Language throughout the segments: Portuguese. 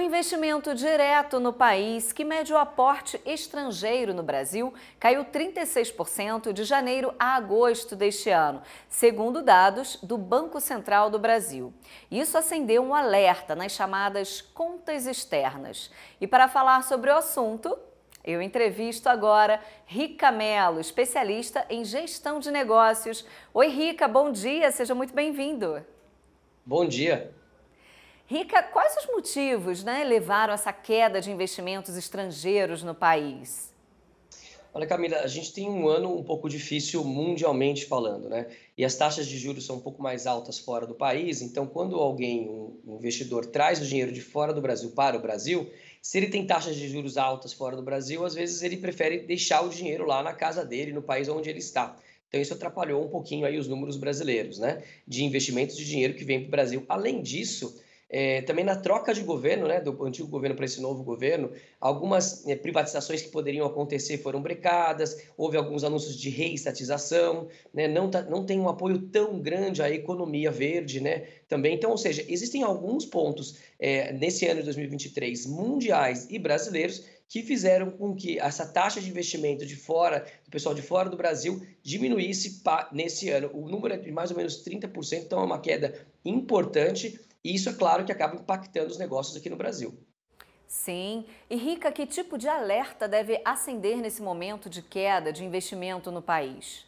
investimento direto no país, que mede o aporte estrangeiro no Brasil, caiu 36% de janeiro a agosto deste ano, segundo dados do Banco Central do Brasil. Isso acendeu um alerta nas chamadas contas externas. E para falar sobre o assunto, eu entrevisto agora Rica Mello, especialista em gestão de negócios. Oi, Rica, bom dia, seja muito bem-vindo. Bom dia. Rica, quais os motivos, levaram a essa queda de investimentos estrangeiros no país? Olha, Camila, a gente tem um ano um pouco difícil mundialmente falando, né? E as taxas de juros são um pouco mais altas fora do país, então quando alguém, um investidor, traz o dinheiro de fora do Brasil para o Brasil, se ele tem taxas de juros altas fora do Brasil, às vezes ele prefere deixar o dinheiro lá na casa dele, no país onde ele está. Então isso atrapalhou um pouquinho aí os números brasileiros, né? De investimentos de dinheiro que vem para o Brasil. Além disso, também na troca de governo, né, do antigo governo para esse novo governo, algumas privatizações que poderiam acontecer foram brecadas, houve alguns anúncios de reestatização, né, não tem um apoio tão grande à economia verde, né, também. Então, ou seja, existem alguns pontos nesse ano de 2023, mundiais e brasileiros, que fizeram com que essa taxa de investimento de fora, do pessoal de fora do Brasil, diminuísse nesse ano. O número é de mais ou menos 30%, então é uma queda importante. E isso, é claro, que acaba impactando os negócios aqui no Brasil. Sim. E Rica, que tipo de alerta deve acender nesse momento de queda de investimento no país?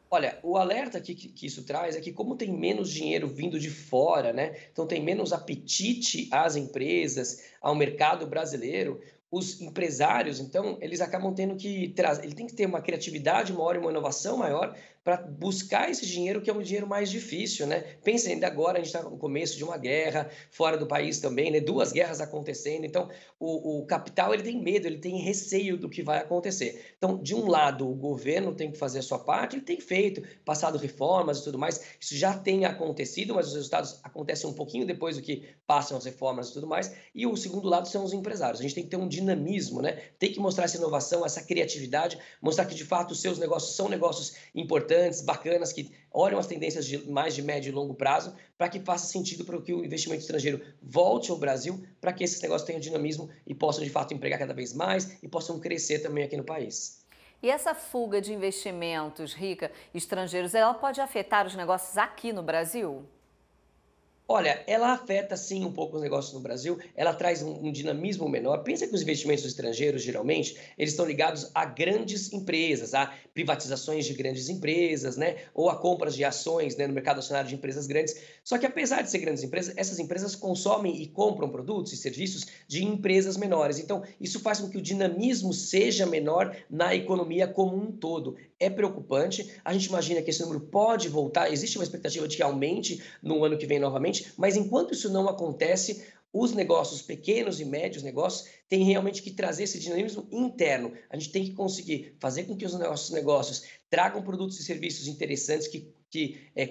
Olha, o alerta que isso traz é que como tem menos dinheiro vindo de fora, né? Então tem menos apetite às empresas, ao mercado brasileiro, os empresários, então, eles acabam tendo que trazer, ele tem que ter uma criatividade maior e uma inovação maior para buscar esse dinheiro que é um dinheiro mais difícil, né? Pensa ainda agora, a gente está no começo de uma guerra, fora do país também, né? Duas guerras acontecendo, então o capital ele tem medo, ele tem receio do que vai acontecer. Então, de um lado, o governo tem que fazer a sua parte, ele tem feito, passado reformas e tudo mais, isso já tem acontecido, mas os resultados acontecem um pouquinho depois do que passam as reformas e tudo mais, e o segundo lado são os empresários. A gente tem que ter um dinamismo, né? Tem que mostrar essa inovação, essa criatividade, mostrar que de fato os seus negócios são negócios importantes, bacanas, que olham as tendências mais de médio e longo prazo, para que faça sentido para que o investimento estrangeiro volte ao Brasil, para que esses negócios tenham dinamismo e possam de fato empregar cada vez mais e possam crescer também aqui no país. E essa fuga de investimentos, Rica, estrangeiros, ela pode afetar os negócios aqui no Brasil? Olha, ela afeta sim um pouco os negócios no Brasil, ela traz um dinamismo menor. Pensa que os investimentos estrangeiros, geralmente, eles estão ligados a grandes empresas, a privatizações de grandes empresas, né? Ou a compras de ações, né, no mercado acionário de empresas grandes. Só que apesar de ser grandes empresas, essas empresas consomem e compram produtos e serviços de empresas menores. Então, isso faz com que o dinamismo seja menor na economia como um todo. É preocupante, a gente imagina que esse número pode voltar, existe uma expectativa de que aumente no ano que vem novamente, mas enquanto isso não acontece, os negócios, pequenos e médios negócios, têm realmente que trazer esse dinamismo interno. A gente tem que conseguir fazer com que os nossos negócios tragam produtos e serviços interessantes que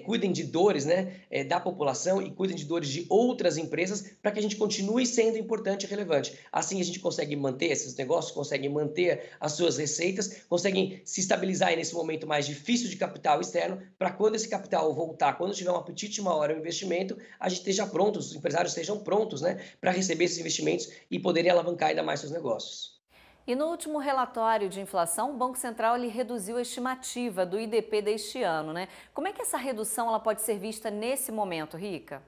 cuidem de dores, né, da população e cuidem de dores de outras empresas para que a gente continue sendo importante e relevante. Assim a gente consegue manter esses negócios, consegue manter as suas receitas, conseguem se estabilizar aí nesse momento mais difícil de capital externo, para quando esse capital voltar, quando tiver um apetite maior ao investimento, a gente esteja pronto, os empresários estejam prontos, né, para receber esses investimentos e poderem alavancar ainda mais seus negócios. E no último relatório de inflação, o Banco Central ele reduziu a estimativa do IDP deste ano, né? Como é que essa redução ela pode ser vista nesse momento, Rica?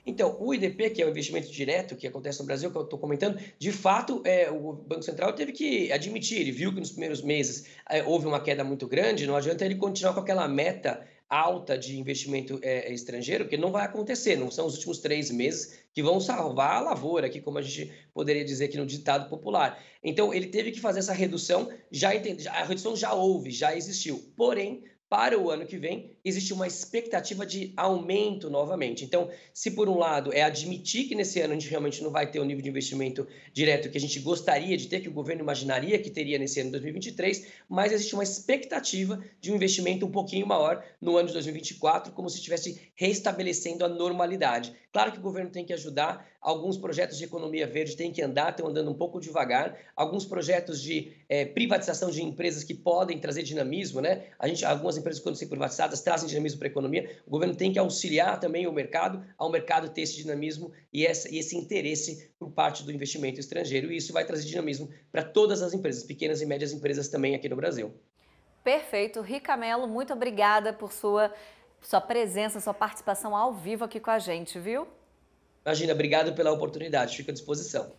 Então, o IDP, que é o investimento direto que acontece no Brasil, que eu estou comentando, de fato, o Banco Central teve que admitir, ele viu que nos primeiros meses houve uma queda muito grande, não adianta ele continuar com aquela meta alta de investimento estrangeiro, porque não vai acontecer, não são os últimos 3 meses que vão salvar a lavoura, aqui, como a gente poderia dizer aqui no ditado popular. Então, ele teve que fazer essa redução, a redução já houve, já existiu, porém, para o ano que vem, existe uma expectativa de aumento novamente. Então, se por um lado é admitir que nesse ano a gente realmente não vai ter o nível de investimento direto que a gente gostaria de ter, que o governo imaginaria que teria nesse ano de 2023, mas existe uma expectativa de um investimento um pouquinho maior no ano de 2024, como se estivesse restabelecendo a normalidade. Claro que o governo tem que ajudar alguns projetos de economia verde têm que andar, estão andando um pouco devagar, alguns projetos de privatização de empresas que podem trazer dinamismo, né? Algumas empresas, quando são privatizadas, trazem dinamismo para a economia. O governo tem que auxiliar também o mercado, ao mercado ter esse dinamismo e esse interesse por parte do investimento estrangeiro, e isso vai trazer dinamismo para todas as empresas, pequenas e médias empresas também aqui no Brasil. Perfeito. Rica Mello, muito obrigada por sua presença, sua participação ao vivo aqui com a gente, viu? Imagina, obrigado pela oportunidade, fico à disposição.